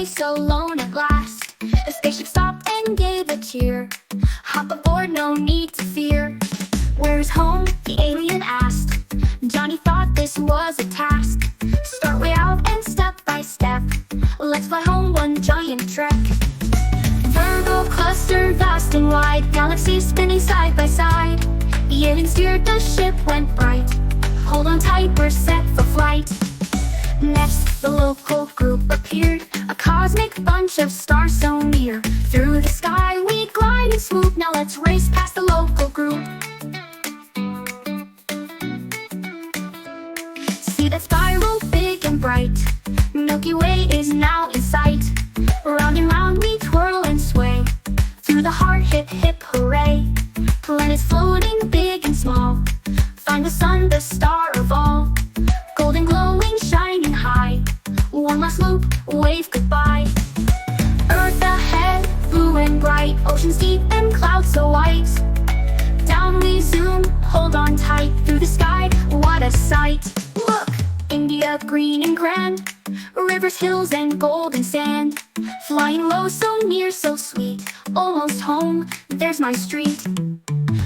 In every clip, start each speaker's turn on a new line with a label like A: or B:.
A: space alone at last. The spaceship stopped and gave a cheer. Hop aboard, no need to fear. Where's home? The alien asked. Johnny thought this was a task. Start way out and step by step, let's fly home one giant trek. Virgo Cluster, vast and wide, galaxies spinning side by side. The alien steered, the ship went bright. Hold on tight, we're set for flight. Next, the local group appeared, a cosmic bunch of stars so near. Through the sky we glide and swoop, now let's race past the local group. See that spiral big and bright, Milky Way is now in sight. Round and round we twirl and sway, through the heart hip hip hooray. Planets floating big and small, find the sun, the star of all. Golden glowing, shining high, one last loop, wave goodbye. Earth ahead, blue and bright, oceans deep and clouds so white. Down we zoom, hold on tight, through the sky, what a sight. Look, India green and grand, rivers, hills and golden sand. Flying low, so near, so sweet, almost home, there's my street.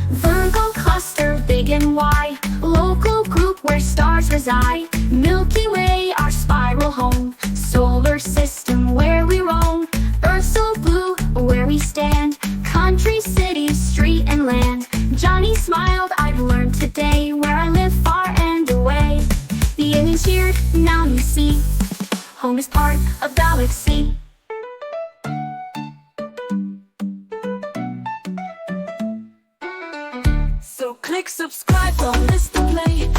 A: Virgo Cluster, big and wide, local group where stars reside. Milky Way, our spiral home, solar system where we roam. Earth so blue, where we stand, country, city, street and land. Johnny smiled, I've learned today, where I live far and away. The aliens cheered, now you see, home is part of galaxy.
B: So click subscribe, don't miss the play.